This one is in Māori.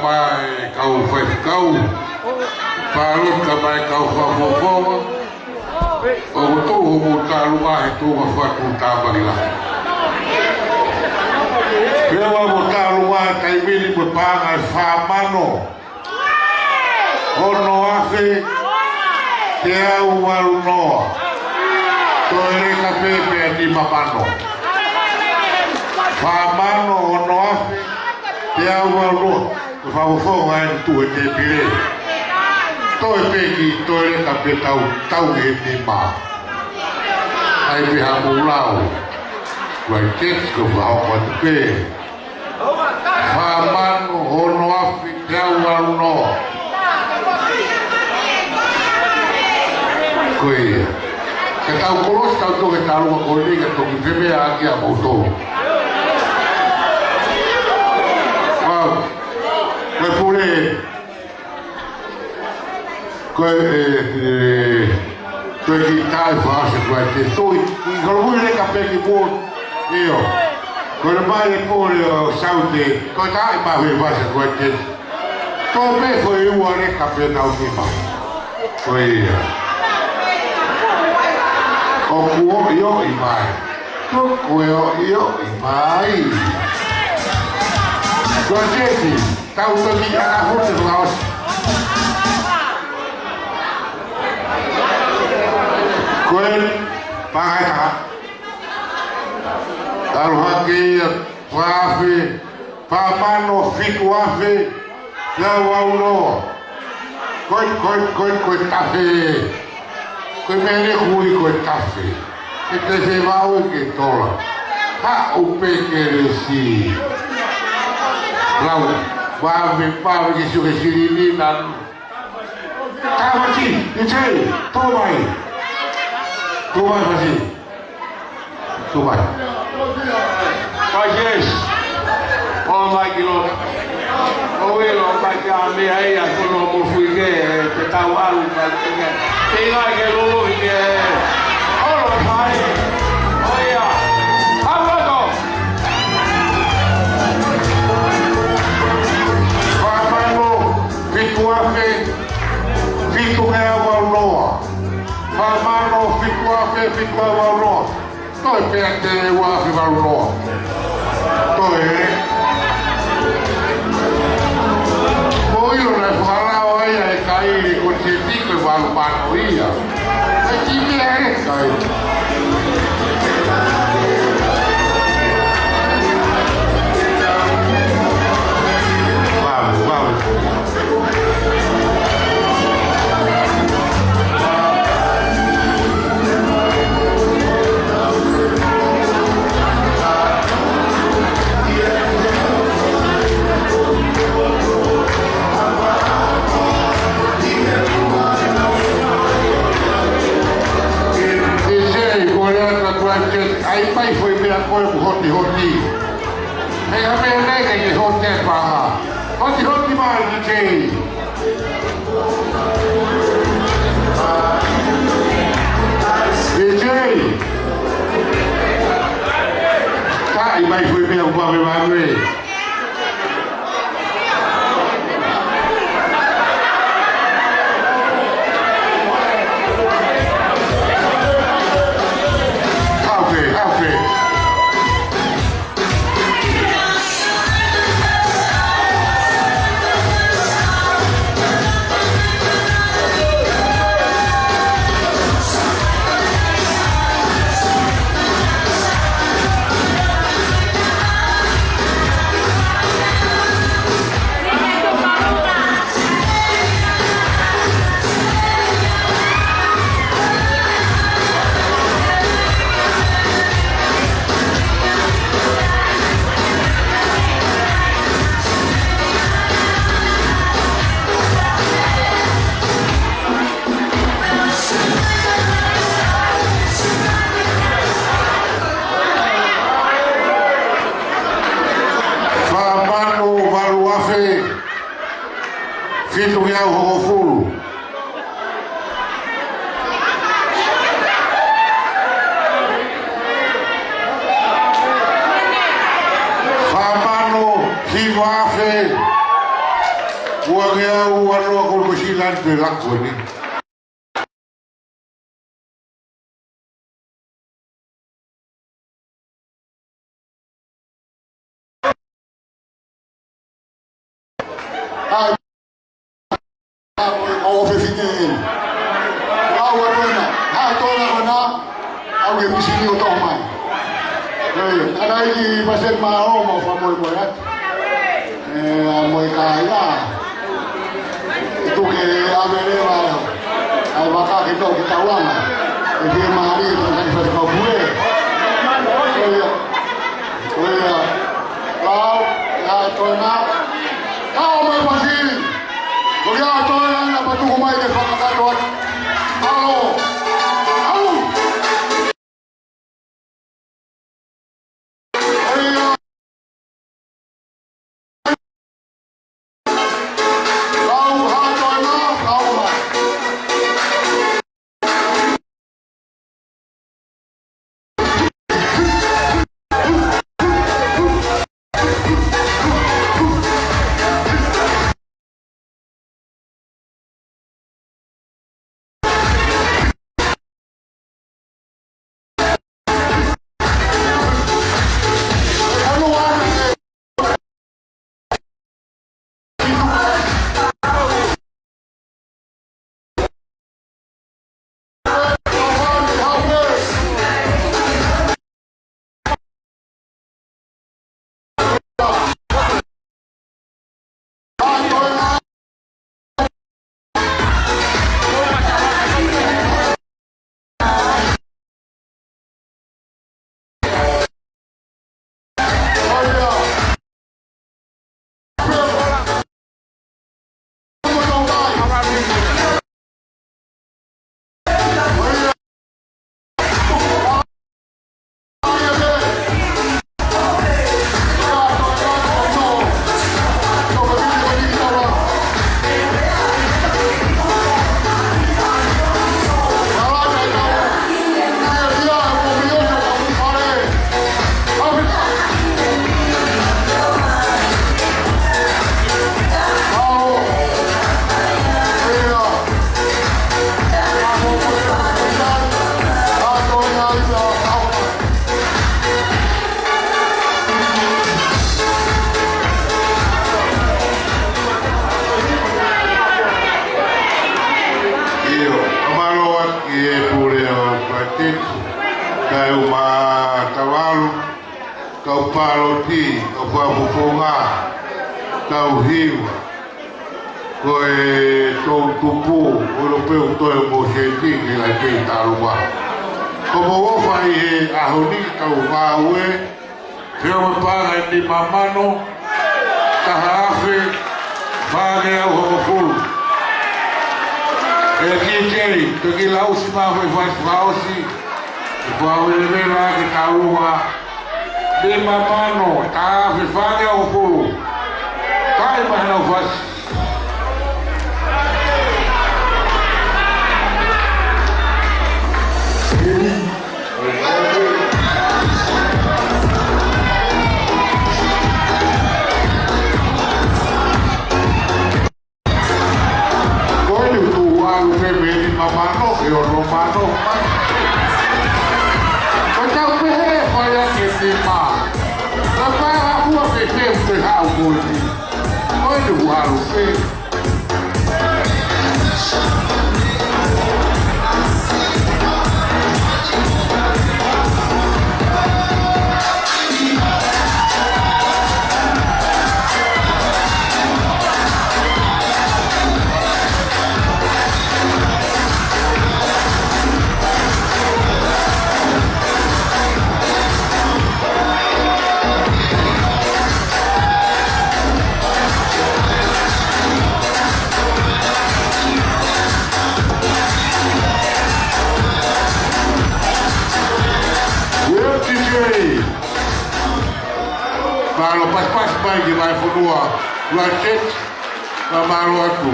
mai kau fai kau. Parut ka mai kau Vahefonua. O tu mo ta lua e tu ma fa tu ta barila. Pela mo ta lua kai mili mo pa ngai fa mano. Ono afe te au waru noa. Toere ka pepe ni mapano. Fa mano ono afe te au waru noa. Vahefonua e tu e te pire. Toi peki toere ka pe tau e ni ma. Ai pe ha mo lau. Wai ket ko va o te pe. Fa mano ono afe te au waru noa. Koe, ke tau koros tau to ke tau ko ni ke to ki me aki a moto. Wow. Koe pure. Koe koe ki tai fase koe te toi. Ko lo le ka pe ki mo. Io. Koe le mai le pure o saute. Koe tai ma we fase koe te. Ko pe foi u ale ka pe tau ni ma. Koe. O kuo io i mai. Ko kuo io i mai. Guardate, tau to ni ana hote laos. Koen paga. Arohaki pafe, pa mano fitu afe. La wauno. Koi tafe. Koe mene hui koe tafe. E te se mau e ke tola. Ha upe ke resi. Lau, wawe pawe ke suke sirini nan. Kawasi, e tei, tomai. Tomai pasi. Tomai. Kajes. Oh my God. O ilo ka ka me ai a kono mo fui ke te tau alu ka ke. Te ngai ke lolo ke. Olo mai. Oia. Hago. Famano fituafe. Fitu me ava loa. Famano fituafe fitu ava loa. Toi pete wa fi va loa. Toi io ne farò e caire con il piccolo e vado a via e chi viene ai pai foi mira koe ku hoti. Hei ha me nei ke hote paha. Hoti mai ki tei. Tei. Tai mai foi mira ku ave mai. Fitu ya HOKO. Famano, Hivafe, Uangnya uang aku kesilan berlaku ni. Aku ofisnya. Aku apa na? Aku orang mana? Aku di sini untuk main. Ada lagi pasal mau famoi boyat. Moi kaya. Itu ke avere bayo. Ay baka kita uang. Jadi mari kita kau boleh. Kau ya tona. Kau mau pasir. Kau ya tona apa tu kumai ke fakak tuan. Halo. Halo. Kau paroti, kau Vahefonua, kau hiwa, kau tong tupu, Europeu toi moseti ke la ke taruma. Kau mau fai ahoni kau mawe, kau paga di mamano, tahafe, paga Vahefonua. Kiri, kaki lausi mawe fai lausi, kau levela ke taruma. Di mamano, tahafe, paga Vahefonua. Kai mana fas. Mamano, yo romano, kau pehe kaya kesima, lepas aku pehe pehe aku ni, kau itu harus pehe. Kalau pas-pas bagi Vahefonua Christchurch, malu aku.